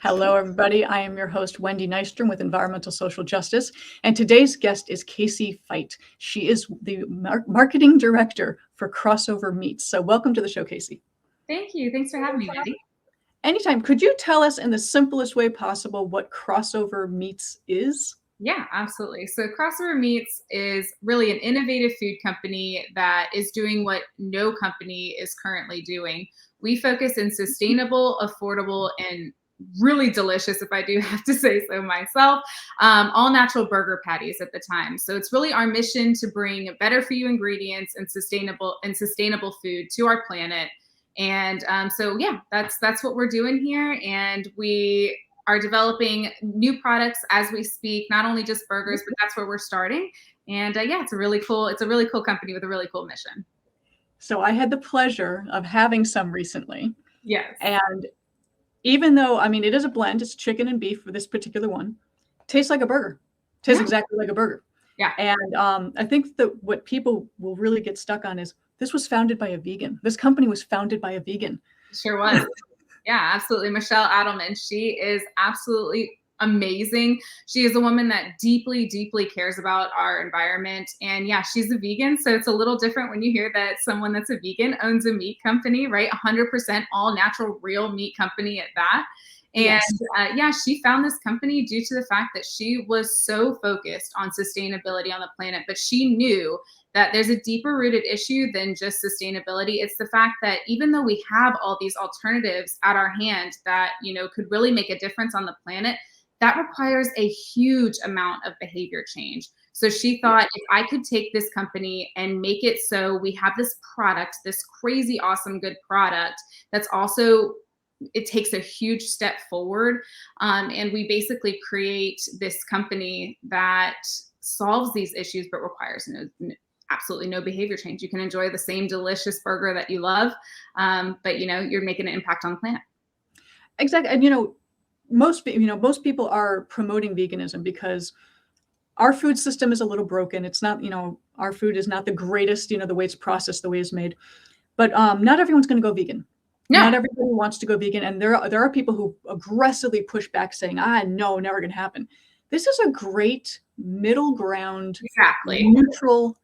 Hello, everybody. I am your host, Wendy Nystrom with Environmental Social Justice, and today's guest is 𝐂𝐫 Fight. She is the marketing director for Crossover Meats. So welcome to the show, 𝐂𝐫. Thank you. Thanks for having me, Wendy. Anytime. Could you tell us in the simplest way possible what Crossover Meats is? Yeah, absolutely. So Crossover Meats is really an innovative food company that is doing what no company is currently doing. We focus in sustainable, affordable, and really delicious, if I do have to say so myself, all natural burger patties at the time. So it's really our mission to bring better for you ingredients and sustainable food to our planet. And so yeah, that's what we're doing here. And we are developing new products as we speak, not only just burgers, but that's where we're starting. And yeah, it's a really cool company with a really cool mission. So I had the pleasure of having some recently. Yes. And even though, I mean, it is a blend, it's chicken and beef for this particular one, tastes like a burger. Tastes exactly like a burger. Yeah. And I think that what people will really get stuck on is this was founded by a vegan. This company was founded by a vegan. Sure was. Yeah, absolutely. Michelle Adelman, she is absolutely amazing. She is a woman that deeply, deeply cares about our environment. And yeah, she's a vegan. So it's a little different when you hear that someone that's a vegan owns a meat company, right? 100% all natural, real meat company at that. And Yes. Yeah, she found this company due to the fact that she was so focused on sustainability on the planet, but she knew that there's a deeper rooted issue than just sustainability. It's the fact that even though we have all these alternatives at our hand that, could really make a difference on the planet, that requires a huge amount of behavior change. So she thought, if I could take this company and make it so we have this product, this crazy, awesome, good product that's also, it takes a huge step forward. And we basically create this company that solves these issues, but requires absolutely no behavior change. You can enjoy the same delicious burger that you love, but you're making an impact on the planet. Exactly. And most people are promoting veganism because our food system is a little broken. It's not, our food is not the greatest, the way it's processed, the way it's made. But not everyone's going to go vegan. No. Not everybody wants to go vegan. And there are people who aggressively push back saying, no, never going to happen. This is a great middle ground, neutral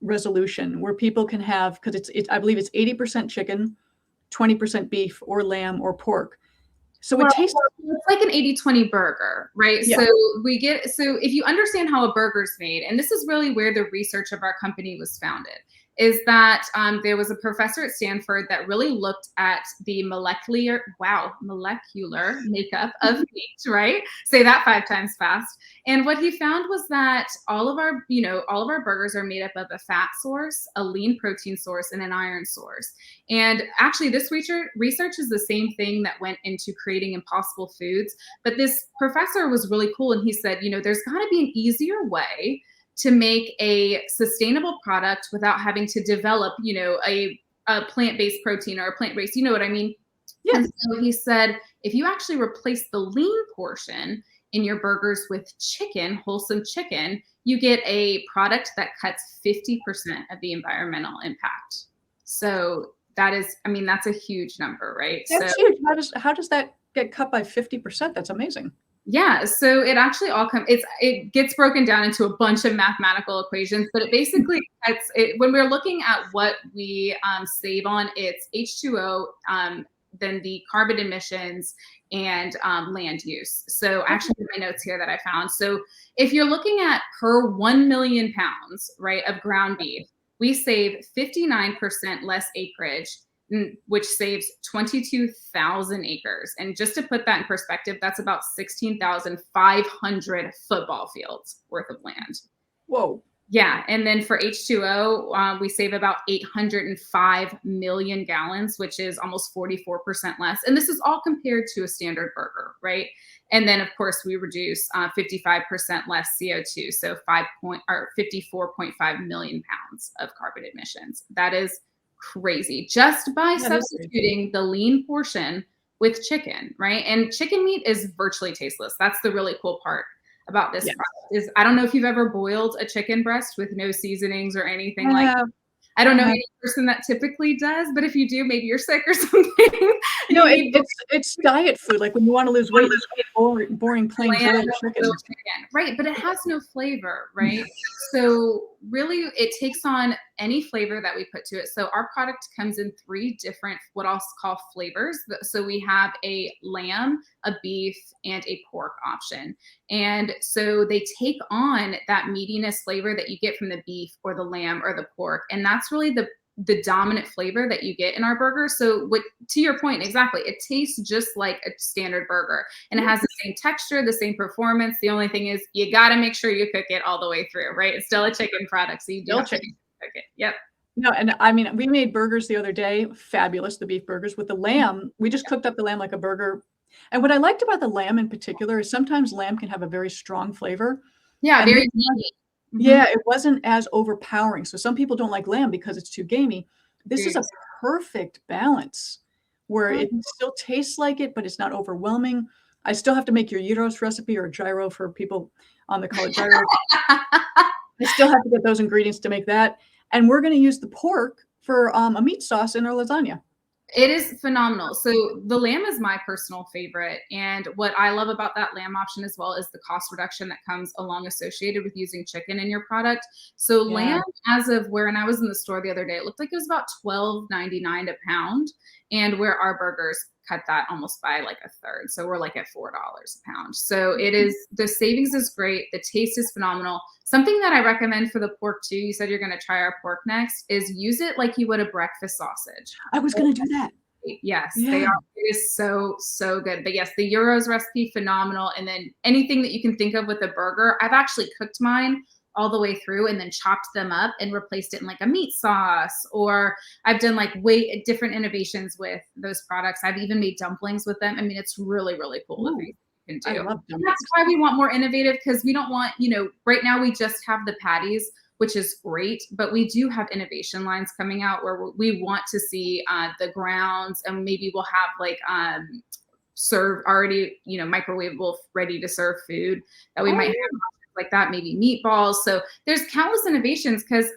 resolution where people can have, because I believe it's 80% chicken, 20% beef or lamb or pork. So it tastes like an 80-20 burger, right? Yeah. So if you understand how a burger's made, and this is really where the research of our company was founded, is that there was a professor at Stanford that really looked at the molecular makeup of meat, right? Say that 5 times fast. And what he found was that all of our burgers are made up of a fat source, a lean protein source, and an iron source. And actually this research is the same thing that went into creating Impossible Foods. But this professor was really cool. And he said, there's gotta be an easier way to make a sustainable product without having to develop, a plant-based protein or a plant-based, you know what I mean? Yeah. And so he said, if you actually replace the lean portion in your burgers with chicken, wholesome chicken, you get a product that cuts 50% of the environmental impact. So that's a huge number, right? That's huge. How does that get cut by 50%? That's amazing. Yeah, so it actually it gets broken down into a bunch of mathematical equations, but it basically when we're looking at what we save on, it's H2O, then the carbon emissions and land use. So actually my notes here that I found. So if you're looking at per 1 million pounds, right, of ground beef, we save 59% less acreage, which saves 22,000 acres. And just to put that in perspective, that's about 16,500 football fields worth of land. Whoa. Yeah. And then for H2O, we save about 805 million gallons, which is almost 44% less. And this is all compared to a standard burger, right? And then, of course, we reduce 55% less CO2, so 54.5 million pounds of carbon emissions. That is crazy, just by substituting the lean portion with chicken, right? And chicken meat is virtually tasteless. That's the really cool part about this product. Is I don't know if you've ever boiled a chicken breast with no seasonings or anything like that. I don't know Uh-huh. any person that typically does, but if you do, maybe you're sick or something. No, You need it's diet food, like, when you wanna lose weight, it's boring plain lamb, boiled grilled chicken. chicken. Right, but it has no flavor, right? So really it takes on any flavor that we put to it. So our product comes in 3 different what I'll call flavors. So we have a lamb, a beef, and a pork option. And so they take on that meatiness flavor that you get from the beef or the lamb or the pork. And that's really the dominant flavor that you get in our burger. So what, to your point, exactly, it tastes just like a standard burger, and it has the same texture, the same performance. The only thing is you got to make sure you cook it all the way through, right? It's still a chicken product, so you do Still have to chicken. cook it. Yep. No, and I mean, we made burgers the other day, fabulous, the beef burgers. With the lamb, we just cooked up the lamb like a burger. And what I liked about the lamb in particular is sometimes lamb can have a very strong flavor. Yeah, And very meaty. yeah, it wasn't as overpowering. So some people don't like lamb because it's too gamey. This is a Agreed. perfect balance where it still tastes like it, but it's not overwhelming. I still have to make your gyros recipe, or gyro for people on the call it gyro. I still have to get those ingredients to make that. And we're going to use the pork for a meat sauce in our lasagna. It is phenomenal. So the lamb is my personal favorite. And what I love about that lamb option as well is the cost reduction that comes along associated with using chicken in your product. So Yeah. lamb, as of when I was in the store the other day, it looked like it was about $12.99 a pound. And where our burgers cut that almost by like a third. So we're like at $4 a pound. So it is, the savings is great. The taste is phenomenal. Something that I recommend for the pork too, you said you're going to try our pork next, is use it like you would a breakfast sausage. I was going to do that. Yes, Yeah. they are. It is so, so good. But yes, the gyros recipe, phenomenal. And then anything that you can think of with a burger, I've actually cooked mine all the way through and then chopped them up and replaced it in like a meat sauce. Or I've done like way different innovations with those products. I've even made dumplings with them. I mean, it's really, really cool the things you can I do. love And dumplings. that's why we want more innovative, because we don't want, right now we just have the patties, which is great, but we do have innovation lines coming out where we want to see the grounds, and maybe we'll have like serve already, microwavable, ready to serve food that we might have like that, maybe meatballs. So there's countless innovations because,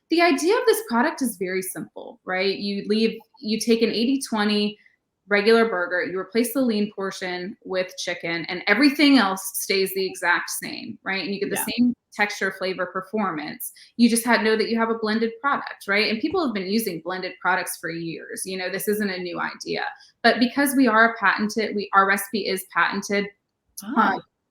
the idea of this product is very simple, right? You take an 80-20 regular burger, you replace the lean portion with chicken, and everything else stays the exact same, right? And you get the same texture, flavor, performance. You just know that you have a blended product, right? And people have been using blended products for years. This isn't a new idea. But because we are our recipe is patented,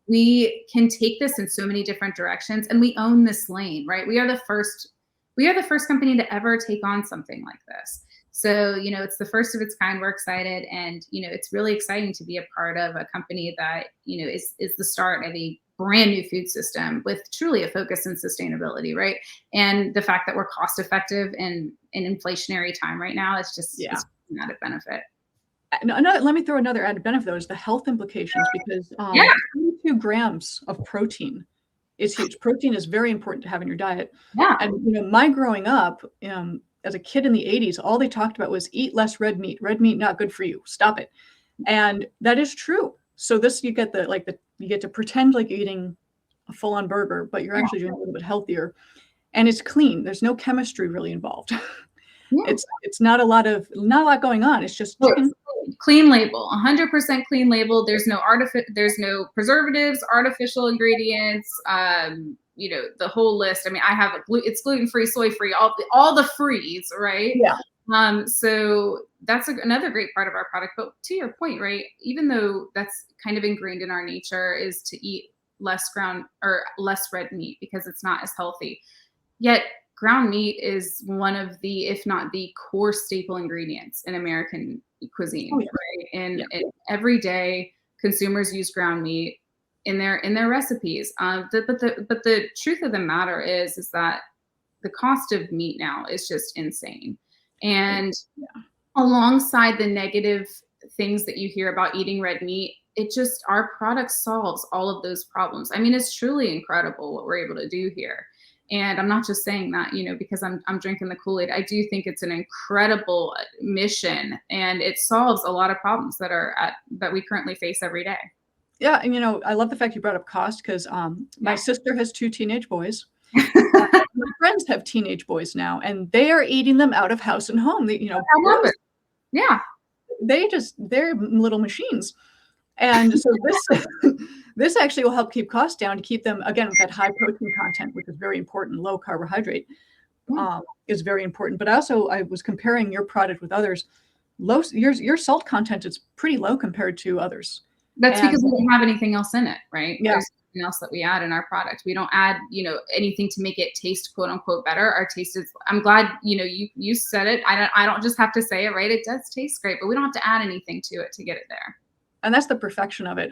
we can take this in so many different directions, and we own this lane, right? We are the first company to ever take on something like this. So, it's the first of its kind. We're excited, and, it's really exciting to be a part of a company that, is the start of a brand new food system with truly a focus in sustainability, right? And the fact that we're cost effective in an inflationary time right now, it's just it's an added benefit. Let me throw another added benefit, though, is the health implications, because 22 grams of protein is huge. Protein is very important to have in your diet. Yeah. And, my growing up, as a kid in the 80s, all they talked about was eat less red meat. Red meat, not good for you. Stop it. And that is true. So this, you get you get to pretend like you're eating a full-on burger, but you're actually doing a little bit healthier. And it's clean. There's no chemistry really involved. It's not a lot going on. It's just chicken. Clean label, 100% clean label. There's no preservatives, artificial ingredients, the whole list. I mean, I have it's gluten-free, soy-free, all the frees, right? Yeah. So that's another great part of our product. But to your point, right, even though that's kind of ingrained in our nature, is to eat less red meat because it's not as healthy. Yet ground meat is one of the, if not the core staple ingredients in American cuisine, right? And every day consumers use ground meat in their recipes. But the truth of the matter is that the cost of meat now is just insane. And alongside the negative things that you hear about eating red meat, our product solves all of those problems. I mean, it's truly incredible what we're able to do here. And I'm not just saying that, because I'm drinking the Kool-Aid. I do think it's an incredible mission, and it solves a lot of problems that we currently face every day. Yeah, and I love the fact you brought up cost, because my sister has 2 teenage boys, My friends have teenage boys now, and they are eating them out of house and home. They, I love it. Yeah. they're little machines. And so this this actually will help keep costs down to keep them, again, with that high protein content, which is very important. Low carbohydrate is very important. But also, I was comparing your product with others. Your salt content is pretty low compared to others. That's because we don't have anything else in it, right? Yeah. There's nothing else that we add in our product. We don't add, anything to make it taste quote unquote better. Our taste is, I'm glad, you said it. I don't just have to say it, right? It does taste great, but we don't have to add anything to it to get it there. And that's the perfection of it.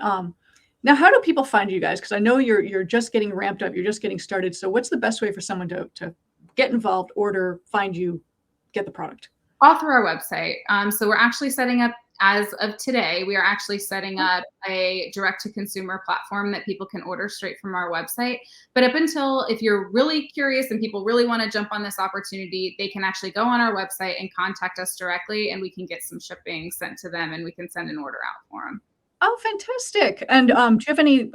Now, how do people find you guys? Because I know you're just getting ramped up. You're just getting started. So what's the best way for someone to get involved, order, find you, get the product? All through our website. So we're actually setting up, as of today, we are actually setting up a direct-to-consumer platform that people can order straight from our website. But up until, if you're really curious and people really want to jump on this opportunity, they can actually go on our website and contact us directly, and we can get some shipping sent to them, and we can send an order out for them. Oh, fantastic. And do you have any,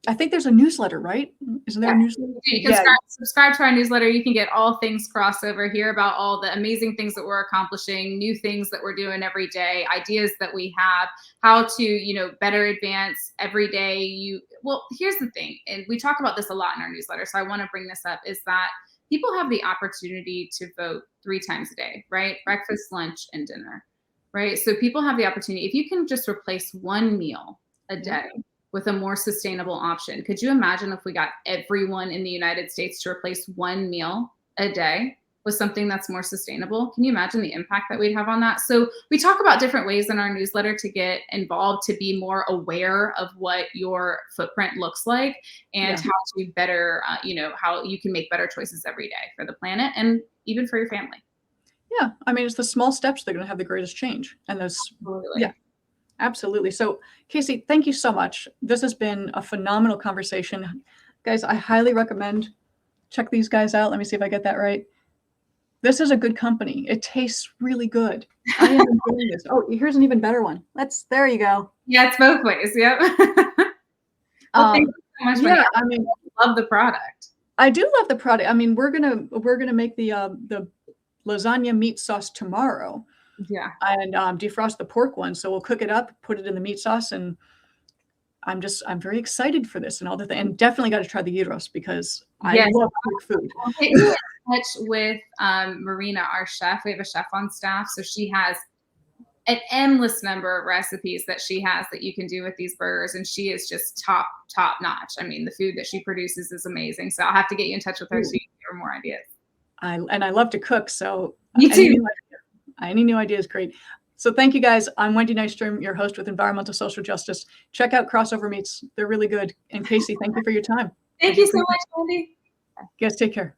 I think there's a newsletter, right? Isn't there a newsletter? You can subscribe to our newsletter. You can get all things crossover, hear about all the amazing things that we're accomplishing, new things that we're doing every day, ideas that we have, how to, better advance every day. Well, here's the thing, and we talk about this a lot in our newsletter, so I want to bring this up, is that people have the opportunity to vote 3 times a day, right? Breakfast, lunch, and dinner, right? So people have the opportunity. If you can just replace one meal a day with a more sustainable option. Could you imagine if we got everyone in the United States to replace one meal a day with something that's more sustainable? Can you imagine the impact that we'd have on that? So we talk about different ways in our newsletter to get involved, to be more aware of what your footprint looks like, and how to better, how you can make better choices every day for the planet and even for your family. Yeah, I mean, it's the small steps that are going to have the greatest change. And those, yeah. Absolutely. So, Casey, thank you so much. This has been a phenomenal conversation. Guys, I highly recommend check these guys out. Let me see if I get that right. This is a good company. It tastes really good. I am enjoying this. Oh, here's an even better one. There you go. Yeah, it's both ways. Yep. Well, thank you so much. Yeah, I mean, I love the product. I do love the product. I mean, we're gonna make the lasagna meat sauce tomorrow. Yeah. And defrost the pork one. So we'll cook it up, put it in the meat sauce, and I'm very excited for this and all the things. And definitely got to try the gyros because I love Greek food. I'll get you in touch with Marina, our chef. We have a chef on staff, so she has an endless number of recipes that she has that you can do with these burgers, and she is just top notch. I mean, the food that she produces is amazing. So I'll have to get you in touch with her so you can give her more ideas. I love to cook, so me too. Any new idea is great. So thank you guys. I'm Wendy Nystrom, your host with Environmental Social Justice. Check out Crossover Meats. They're really good. And Casey, thank you for your time. Thank you so much, Wendy. You guys take care.